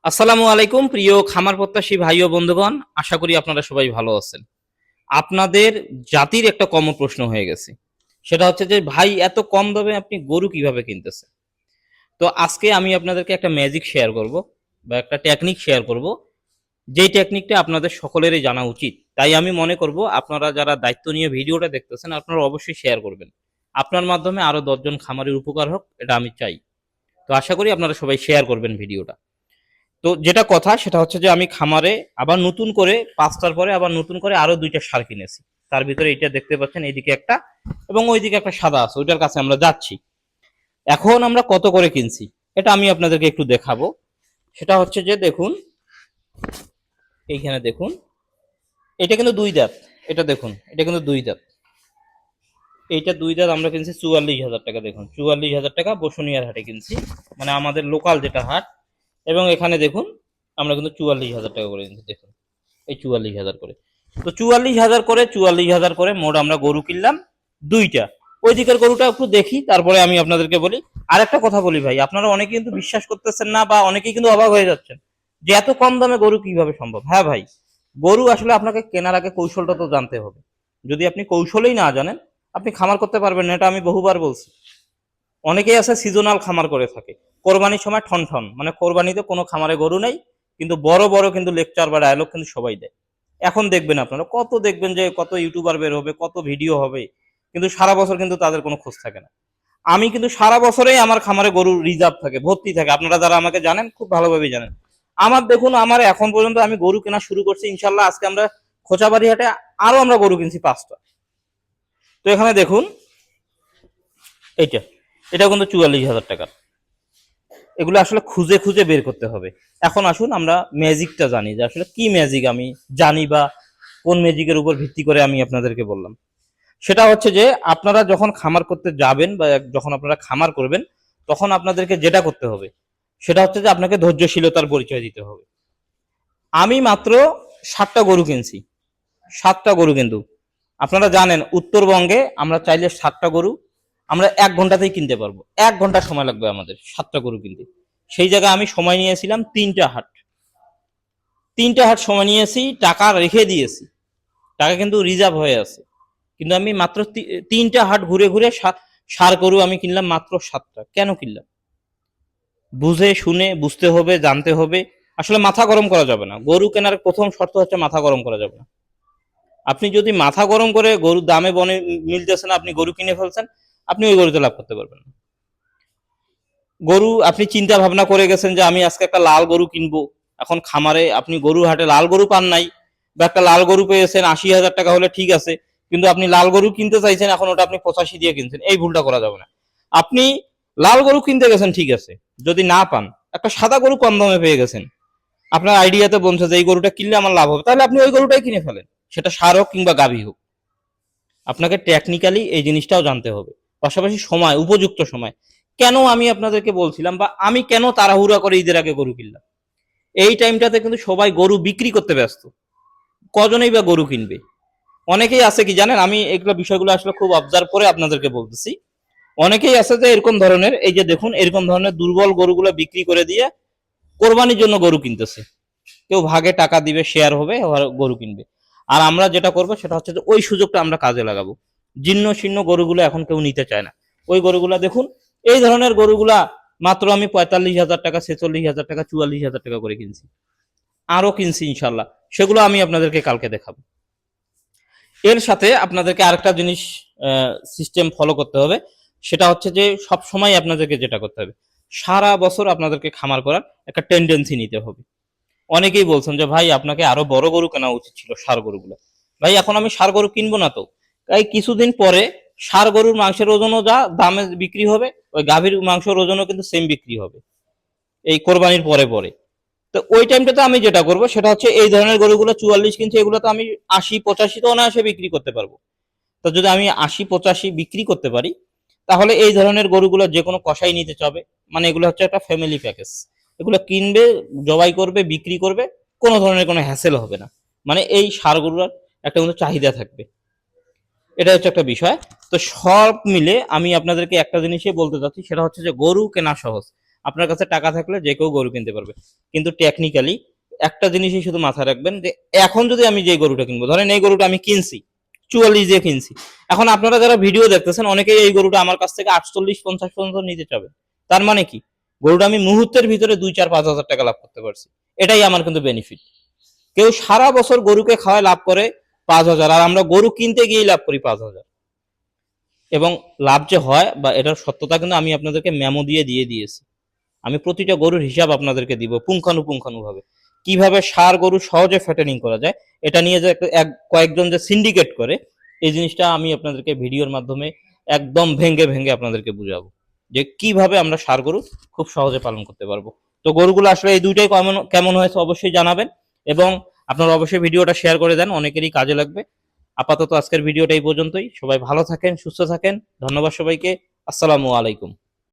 আসসালামু আলাইকুম প্রিয় খামার প্রত্যাশী ভাই ও বন্ধুগণ, আশা করি আপনারা সবাই ভালো আছেন। আপনাদের জাতির একটা কমন প্রশ্ন হয়ে গেছে, সেটা হচ্ছে যে ভাই এত কম দামে আপনি গরু কিভাবে কিনতেছেন। তো আজকে আমি আপনাদেরকে একটা ম্যাজিক শেয়ার করব বা একটা টেকনিক শেয়ার করব, যেই টেকনিকটা আপনাদের সকলেরই জানা উচিত। তাই আমি মনে করব আপনারা যারা দায়িত্ব নিয়ে ভিডিওটা দেখতেছেন আপনারা অবশ্যই শেয়ার করবেন। আপনার মাধ্যমে আরো 10 জন খামারের উপকার হোক, এটা আমি চাই। তো আশা করি আপনারা সবাই শেয়ার করবেন ভিডিওটা। তো যেটা কথা সেটা হচ্ছে যে আমি খামারে আবার নতুন করে 5টার পরে আবার নতুন করে আরো 2টা সার কিনেছি। তার ভিতরে এটা দেখতে পাচ্ছেন, এইদিকে একটা এবং ওইদিকে একটা সাদা আছে, ওইটার কাছে আমরা যাচ্ছি। এখন আমরা কত করে কিনছি এটা আমি আপনাদেরকে একটু দেখাবো। সেটা হচ্ছে যে দেখুন, এইখানে দেখুন, এটা কিন্তু 2 দাঁত। এটা দেখুন, এটা কিন্তু 2 দাঁত। এইটা 2 দাঁত আমরা কিনছি 44,000 টাকা। দেখুন, 44,000 টাকা বসুনিয়ার হাটে কিনছি, মানে আমাদের লোকাল যেটা হাট। এবং এখানে দেখুন, আমরা কিন্তু 44,000 টাকা করে কিনছি। দেখুন, এই 44,000 করে। তো 44,000 করে 44,000 করে মোট আমরা গরু কিনলাম 2টা। ওই দিকের গরুটা একটু দেখি, তারপরে আমি আপনাদেরকে বলি। আর একটা কথা বলি ভাই, আপনারা অনেকে কিন্তু বিশ্বাস করতেছেন না বা অনেকেই কিন্তু অবাক হয়ে যাচ্ছেন যে এত কম দামে গরু কিভাবে সম্ভব। হ্যাঁ ভাই, গরু আসলে আপনাকে কেনার আগে কৌশলটা তো জানতে হবে। যদি আপনি কৌশলেই না জানেন, আপনি খামার করতে পারবেন না, এটা আমি বহুবার বলছি। অনেকেই আছে সিজনাল খামার করে থাকে, কোরবানির সময় ঠন ঠন, মানে কোরবানিতে কোনো খামারে গরু নেই, কিন্তু বড় বড় কিন্তু লেকচার বা ডায়লগ কিন্তু সবাই দেয়। এখন দেখবেন আপনারা কত, দেখবেন যে কত ইউটিউবার বের হবে, কত ভিডিও হবে, কিন্তু সারা বছর কিন্তু তাদের কোনো খোঁজ থাকে না। আমি কিন্তু সারা বছরেই আমার খামারে গরু রিজার্ভ থাকে, ভর্তি থাকে। আপনারা যারা আমাকে জানেন খুব ভালোভাবেই জানেন। আমার দেখুন, আমার এখন পর্যন্ত আমি গরু কেনা শুরু করছি, ইনশাল্লাহ আজকে আমরা খোঁচাবাড়ি হাটে আরো আমরা গরু কিনছি 5টা। তো এখানে দেখুন, এইটা, এটা কিন্তু 44,000 টাকা। এগুলো আসলে খুঁজে খুঁজে বের করতে হবে। এখন আসুন আমরা ম্যাজিকটা জানি, যে আসলে কি ম্যাজিক আমি জানি বা কোন ম্যাজিকের উপর ভিত্তি করে আমি আপনাদেরকে বললাম। সেটা হচ্ছে যে আপনারা যখন খামার করতে যাবেন বা যখন আপনারা খামার করবেন, তখন আপনাদেরকে যেটা করতে হবে সেটা হচ্ছে যে আপনাকে ধৈর্যশীলতার পরিচয় দিতে হবে। আমি মাত্র 7টা গরু কিনছি, 7টা গরু। কিন্তু আপনারা জানেন উত্তরবঙ্গে আমরা চাইলে 7টা গরু আমরা 1 ঘন্টাতেই কিনতে পারবো। 1 ঘন্টা সময় লাগবে আমাদের 7টা গরু কিনতে। সেই জায়গায় আমি সময় নিয়েছিলাম 3টা হাট। 3টা হাট সময় নিয়েছি, টাকা রেখে দিয়েছি, টাকা কিন্তু রিজার্ভ হয়ে আছে। কিন্তু আমি মাত্র 3টা হাট ঘুরে ঘুরে সার গরু আমি কিনলাম মাত্র 7টা। কেন কিনলাম? বুঝে শুনে বুঝতে হবে, জানতে হবে। আসলে মাথা গরম করা যাবে না। গরু কেনার প্রথম শর্ত হচ্ছে মাথা গরম করা যাবে না। আপনি যদি মাথা গরম করে গরুর দামে বনে মিলতেছে না, আপনি গরু কিনে ফেলছেন, আপনি ওই গরুতে লাভ করতে পারবেন না। গরু আপনি চিন্তা ভাবনা করে গেছেন যে আমি আজকে একটা লাল গরু কিনবো, এখন খামারে আপনি গরু হাটে লাল গরু পান নাই, বা একটা লাল গরু পেয়েছেন 80,000 টাকা হলে ঠিক আছে, কিন্তু আপনি লাল গরু কিনতে চাইছেন, এখন ওটা আপনি 85 দিয়ে কিনছেন। এই ভুলটা করা যাবে না। আপনি লাল গরু কিনতে গেছেন ঠিক আছে, যদি না পান, একটা সাদা গরু কম দামে পেয়ে গেছেন, আপনার আইডিয়াতে বলছে যে এই গরুটা কিনলে আমার লাভ হবে, তাহলে আপনি ওই গরুটাই কিনে ফেলেন, সেটা ষাঁড় হোক কিংবা গাভী হোক। আপনাকে টেকনিক্যালি এই জিনিসটাও জানতে হবে। পাশাপাশি সময়, উপযুক্ত সময়। কেন আমি আপনাদেরকে বলছিলাম বা আমি কেন তাড়াহুড়া করে ঈদের আগে গরু কিনলাম, এই টাইমটাতে কিন্তু সবাই গরু বিক্রি করতে ব্যস্ত। কজনেই বা গরু কিনবে? অনেকেই আছে কি জানেন, আমি এগুলো বিষয়গুলো আসলে খুব অবজার্ভ করে আপনাদেরকে বলতেছি। অনেকেই আছে যে এরকম ধরনের, এই যে দেখুন, এরকম ধরনের দুর্বল গরুগুলো বিক্রি করে দিয়ে কোরবানির জন্য গরু কিনতেছে। কেউ ভাগে টাকা দিবে, শেয়ার হবে, গরু কিনবে। আর আমরা যেটা করবো সেটা হচ্ছে যে ওই সুযোগটা আমরা কাজে লাগাবো। জীর্ণ শীর্ণ গরুগুলো এখন কেউ নিতে চায় না। ওই গরুগুলা দেখুন, এই ধরনের গরুগুলা মাত্র আমি 45,000 টাকা, 46,000 টাকা, 44,000 টাকা করে কিনছি। আরো কিনছি ইনশাল্লাহ, সেগুলো আমি আপনাদেরকে কালকে দেখাবো। এর সাথে আপনাদেরকে আরেকটা জিনিস সিস্টেম ফলো করতে হবে। সেটা হচ্ছে যে সব সময় আপনাদেরকে যেটা করতে হবে, সারা বছর আপনাদেরকে খামার করার একটা টেন্ডেন্সি নিতে হবে। অনেকেই বলছেন যে ভাই আপনাকে আরো বড় গরু কেনা উচিত ছিল, ষাঁড় গরুগুলো। ভাই এখন আমি ষাঁড় গরু কিনবো না তো। তাই কিছুদিন পরে ষাঁড় গরুর মাংসের ওজনও যা দামে বিক্রি হবে, ওই গাভীর মাংসের ওজনও কিন্তু সেম বিক্রি হবে এই কোরবানির পরে পরে। তো ওই টাইমটাতে আমি যেটা করবো সেটা হচ্ছে এই ধরনের গরুগুলো 44 কিনছি, এগুলো তো আমি 80 85 তো অনায়াসে বিক্রি করতে পারবো। তো যদি আমি 80 85 বিক্রি করতে পারি, তাহলে এই ধরনের গরুগুলো যে কোনো কষাই নিতে চাবে। মানে এগুলো হচ্ছে একটা ফ্যামিলি প্যাকেজ। এগুলো কিনবে, জবাই করবে, বিক্রি করবে, কোনো ধরনের কোনো হ্যাসেল হবে না। মানে এই ষাঁড় গরুর একটা কিন্তু চাহিদা থাকবে। এটা হচ্ছে একটা বিষয়। তো সব মিলে আমি আপনাদেরকে একটা জিনিসই বলতে চাচ্ছি, সেটা হচ্ছে যে গরু কেনা সহজ। আপনার কাছে টাকা থাকলে যে কেউ গরু কিনতে পারবে। কিন্তু টেকনিক্যালি একটা জিনিসই শুধু মাথায় রাখবেন, যে এখন যদি আমি যে গরুটা কিনবো, ধরেন এই গরুটা আমি কিনছি 44 দিয়ে কিনছি, এখন আপনারা যারা ভিডিও দেখতেছেন অনেকেই এই গরুটা আমার কাছ থেকে 48-50 পর্যন্ত নিতে চাবে। তার মানে কি, গরুটা আমি মুহূর্তের ভিতরে 2, 4, 5 হাজার টাকা লাভ করতে পারছি। এটাই আমার কিন্তু বেনিফিট। কেউ সারা বছর গরুকে খাওয়ায় লাভ করে 5,000, আর আমরা গরু কিনতে গিয়েই লাভ করি 5,000। এবং লাভ যে হয় বা এটার সত্যতা কিন্তু আমি আপনাদেরকে মেমো দিয়ে দিয়ে দিয়েছি। আমি প্রতিটা গরুর হিসাব আপনাদেরকে দিব পুঙ্খানুপুঙ্খানুভাবে, কিভাবে ষাঁড় গরু সহজে ফ্যাটেনিং করা যায়। এটা নিয়ে যে কয়েকজন যে সিন্ডিকেট করে, এই জিনিসটা আমি আপনাদেরকে ভিডিওর মাধ্যমে একদম ভেঙে ভেঙে আপনাদেরকে বুঝাবো, যে কিভাবে আমরা ষাঁড় গরু খুব সহজে পালন করতে পারবো। তো গরুগুলো আসলে এই দুইটাই কেমন কেমন হয়েছে অবশ্যই জানাবেন, এবং আপনারা অবশ্যই ভিডিওটা শেয়ার করে দেন, অনেকেরই কাজে লাগবে। আপাতত আজকের ভিডিওটা এই পর্যন্তই। সবাই ভালো থাকেন, সুস্থ থাকেন। ধন্যবাদ সবাইকে। আসসালামু আলাইকুম।